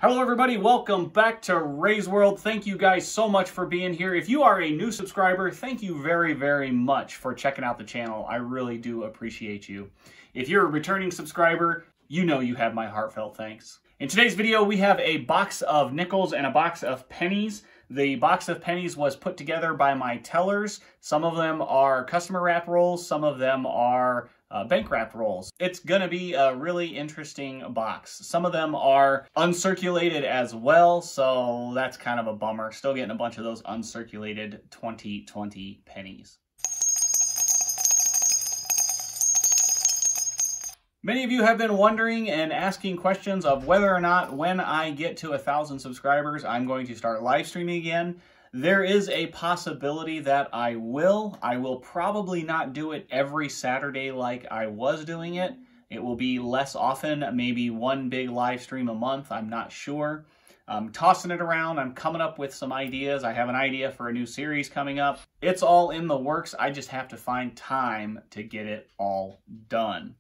Hello everybody, welcome back to Ray's World. Thank you guys so much for being here. If you are a new subscriber, thank you very, very much for checking out the channel. I really do appreciate you. If you're a returning subscriber, you know you have my heartfelt thanks. In today's video, we have a box of nickels and a box of pennies. The box of pennies was put together by my tellers. Some of them are customer wrap rolls, some of them are bank wrap rolls. It's gonna be a really interesting box. Some of them are uncirculated as well, so that's kind of a bummer. Still getting a bunch of those uncirculated 2020 pennies. Many of you have been wondering and asking questions of whether or not when I get to 1,000 subscribers, I'm going to start live streaming again. There is a possibility that I will. I will probably not do it every Saturday like I was doing it. It will be less often, maybe one big live stream a month. I'm not sure. I'm tossing it around. I'm coming up with some ideas. I have an idea for a new series coming up. It's all in the works. I just have to find time to get it all done.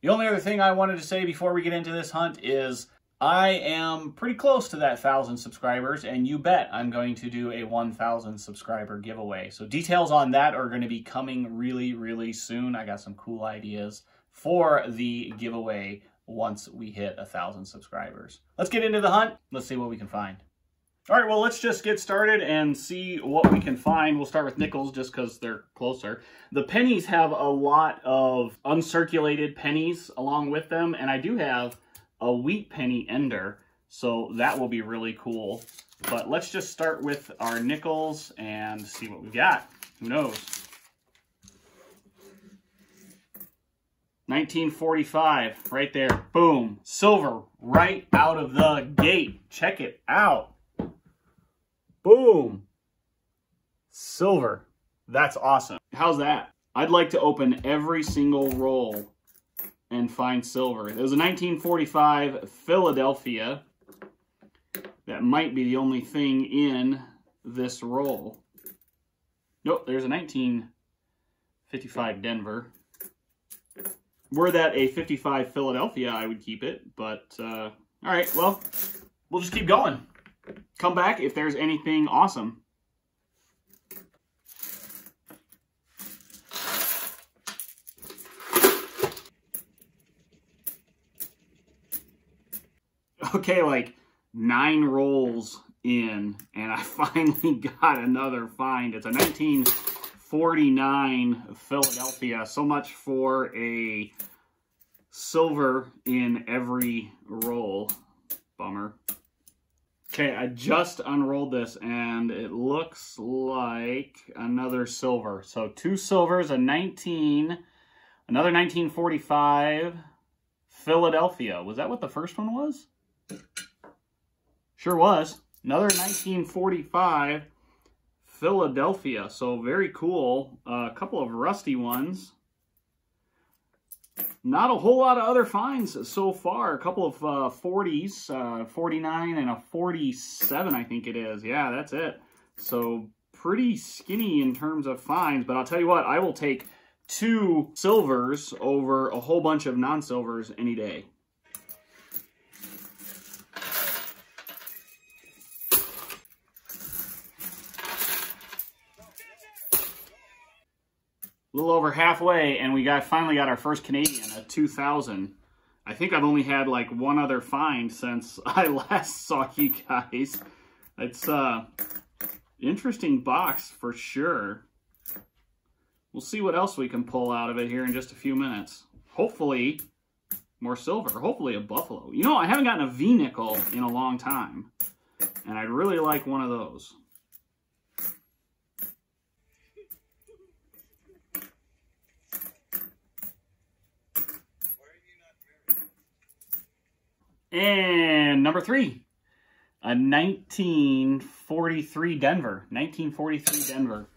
The only other thing I wanted to say before we get into this hunt is I am pretty close to that 1,000 subscribers, and you bet I'm going to do a 1,000 subscriber giveaway. So details on that are going to be coming really, really soon. I got some cool ideas for the giveaway once we hit 1,000 subscribers. Let's get into the hunt. Let's see what we can find. All right, well, let's just get started and see what we can find. We'll start with nickels just because they're closer. The pennies have a lot of uncirculated pennies along with them, and I do have a wheat penny ender, so that will be really cool. But let's just start with our nickels and see what we got. Who knows? 1945, right there. Boom. Silver right out of the gate. Check it out. Boom. Silver. That's awesome. How's that? I'd like to open every single roll and find silver. It was a 1945 Philadelphia. That might be the only thing in this roll. Nope, there's a 1955 Denver. Were that a 55 Philadelphia, I would keep it. But, all right, well, we'll just keep going. Come back if there's anything awesome. Okay, like 9 rolls in, and I finally got another find. It's a 1949 Philadelphia. So much for a silver in every roll. Bummer. Okay, I just unrolled this, and it looks like another silver. So 2 silvers, another 1945 Philadelphia. Was that what the first one was? Sure was. Another 1945 Philadelphia. So very cool. A couple of rusty ones. Not a whole lot of other finds so far. A couple of 40s, 49 and a 47, I think it is. Yeah, that's it. So pretty skinny in terms of finds. But I'll tell you what, I will take 2 silvers over a whole bunch of non-silvers any day. A little over halfway, and we finally got our first Canadian, a 2000. I think I've only had like one other find since I last saw you guys. It's interesting box for sure. We'll see what else we can pull out of it here in just a few minutes. Hopefully more silver, hopefully a buffalo. You know, I haven't gotten a V-nickel in a long time, and I'd really like one of those. And number 3, a 1943 Denver. 1943 Denver.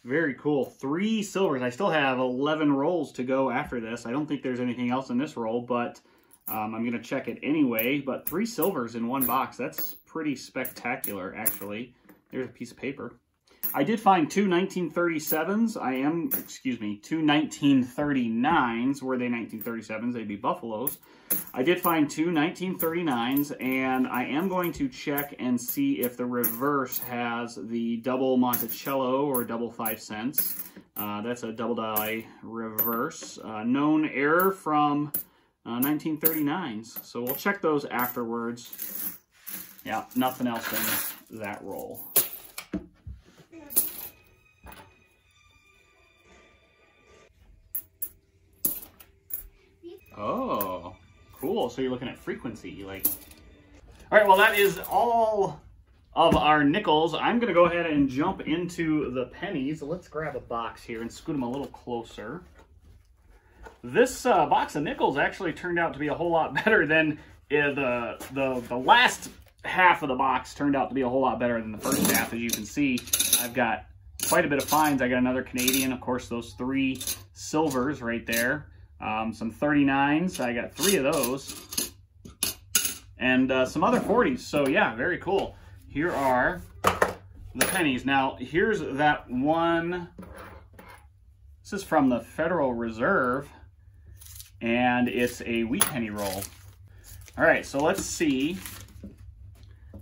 Very cool. 3 silvers. I still have 11 rolls to go after this. I don't think there's anything else in this roll, but I'm going to check it anyway. But 3 silvers in one box. That's pretty spectacular, actually. There's a piece of paper. I did find two 1937s. Two 1939s. Were they 1937s? They'd be Buffaloes. I did find two 1939s, and I am going to check and see if the reverse has the double Monticello or double 5 cents. That's a double die reverse. Known error from 1939s. So we'll check those afterwards. Yeah, nothing else in that roll. Oh, cool. So you're looking at frequency, like. All right, well, that is all of our nickels. I'm going to go ahead and jump into the pennies. Let's grab a box here and scoot them a little closer. This box of nickels actually turned out to be a whole lot better than the last half of the box turned out to be a whole lot better than the first half. As you can see, I've got quite a bit of finds. I got another Canadian, of course, those 3 silvers right there. Some 39s, I got 3 of those, and some other 40s. So yeah, very cool. Here are the pennies. Now, here's that one. This is from the Federal Reserve, and it's a wheat penny roll. All right, so let's see.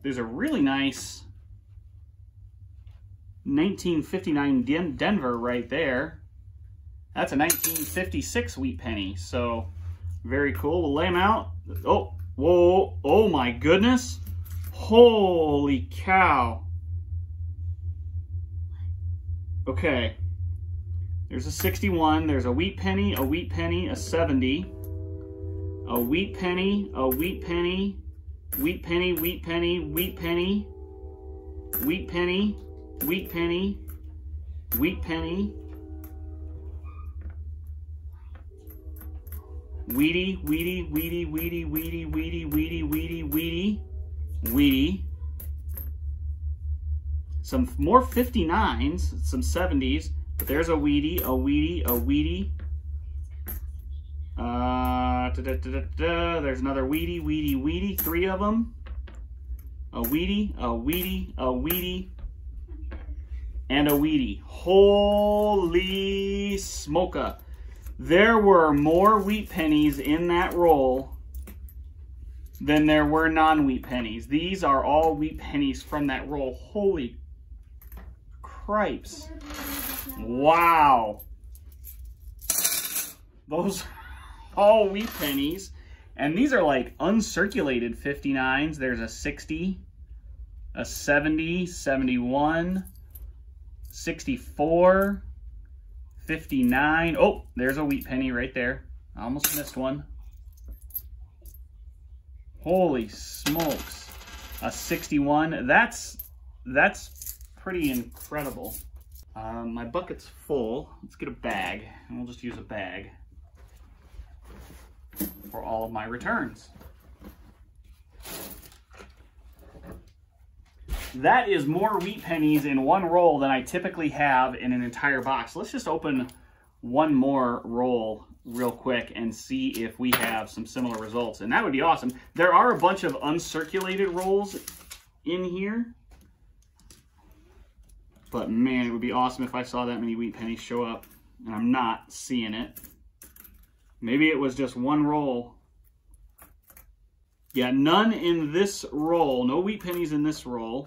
There's a really nice 1959 Denver right there. That's a 1956 wheat penny, so very cool. We'll lay them out. Oh, whoa, oh my goodness. Holy cow. Okay, there's a 61, there's a wheat penny, a 70, a wheat penny, a wheat penny, wheat penny, wheat penny, wheat penny, wheat penny, wheat penny, wheat penny, Weedy, weedy, weedy, weedy, weedy, weedy, weedy, weedy, weedy, weedy. Some more 59s, some 70s, but there's a weedy, a weedy, a weedy. There's another weedy, weedy, weedy, 3 of them. A weedy, a weedy, a weedy, and a weedy. Holy smoka. There were more wheat pennies in that roll than there were non-wheat pennies. These are all wheat pennies from that roll. Holy cripes. Wow. Those are all wheat pennies. And these are like uncirculated 59s. There's a 60, a 70, 71, 64, 59. Oh, there's a wheat penny right there. I almost missed one. Holy smokes. A 61. That's pretty incredible. My bucket's full. Let's get a bag, and we'll just use a bag for all of my returns. That is more wheat pennies in one roll than I typically have in an entire box. Let's just open one more roll real quick and see if we have some similar results. And that would be awesome. There are a bunch of uncirculated rolls in here. But man, it would be awesome if I saw that many wheat pennies show up. And I'm not seeing it. Maybe it was just one roll. Yeah, none in this roll. No wheat pennies in this roll.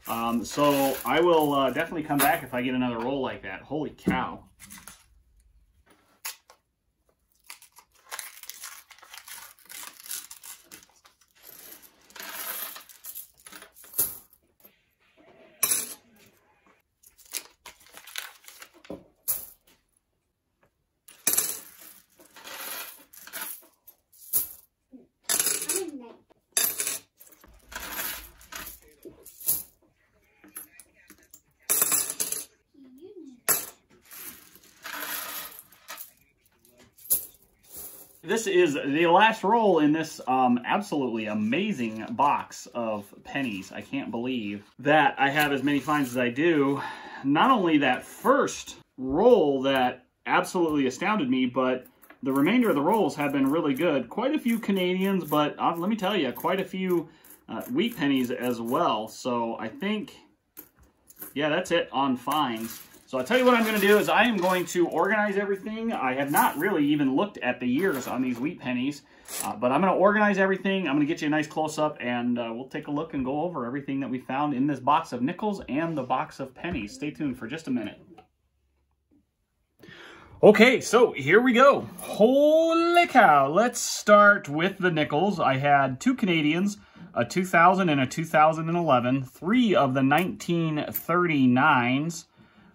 So I will definitely come back if I get another roll like that. Holy cow. This is the last roll in this absolutely amazing box of pennies. I can't believe that I have as many finds as I do. Not only that first roll that absolutely astounded me, but the remainder of the rolls have been really good. Quite a few Canadians, but let me tell you, quite a few wheat pennies as well. So I think yeah, that's it on finds. So I'll tell you what I'm going to do is I am going to organize everything. I have not really even looked at the years on these wheat pennies, but I'm going to organize everything. I'm going to get you a nice close-up, and we'll take a look and go over everything that we found in this box of nickels and the box of pennies. Stay tuned for just a minute. Okay, so here we go. Holy cow. Let's start with the nickels. I had 2 Canadians, a 2000 and a 2011, 3 of the 1939s,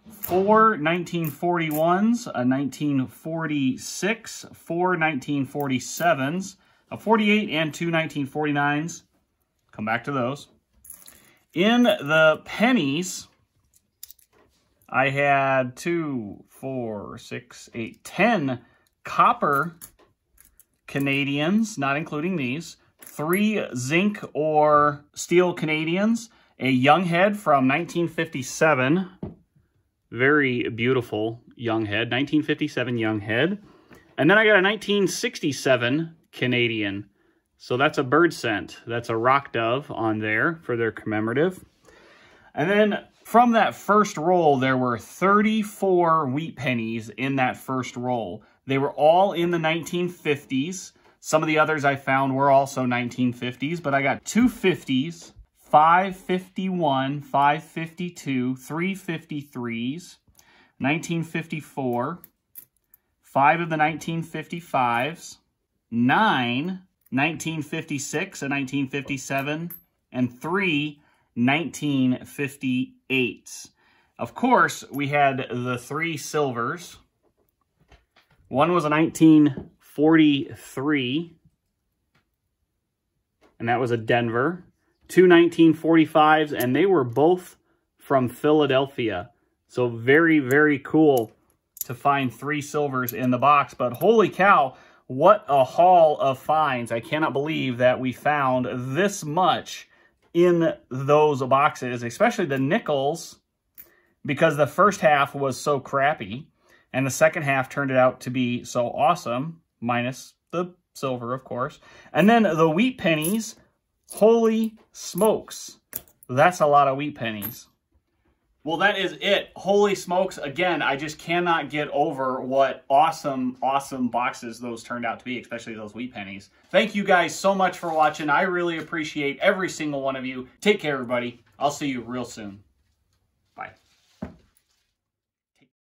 4 1941s, a 1946, 4 1947s, a 48, and 2 1949s. Come back to those. In the pennies, I had 2, 4, 6, 8, 10 copper Canadians, not including these, 3 zinc or steel Canadians, a young head from 1957, very beautiful young head, 1957 young head, and then I got a 1967 Canadian, so that's a bird scent, that's a rock dove on there for their commemorative. And then from that first roll, there were 34 wheat pennies in that first roll. They were all in the 1950s. Some of the others I found were also 1950s, but I got 2 50s, 5 51, 5 52, 3 53s, 1954, 5 of the 1955s, 9 1956 and 1957, and 3 1958s. Of course, we had the 3 silvers. One was a 1943, and that was a Denver. 2 1945s, and they were both from Philadelphia. So very, very cool to find 3 silvers in the box. But holy cow, what a haul of finds. I cannot believe that we found this much in those boxes, especially the nickels, because the first half was so crappy, and the second half turned out to be so awesome, minus the silver, of course. And then the wheat pennies, holy smokes, that's a lot of wheat pennies. Well, that is it. Holy smokes. Again, I just cannot get over what awesome, awesome boxes those turned out to be, especially those wheat pennies. Thank you guys so much for watching. I really appreciate every single one of you. Take care, everybody. I'll see you real soon. Bye.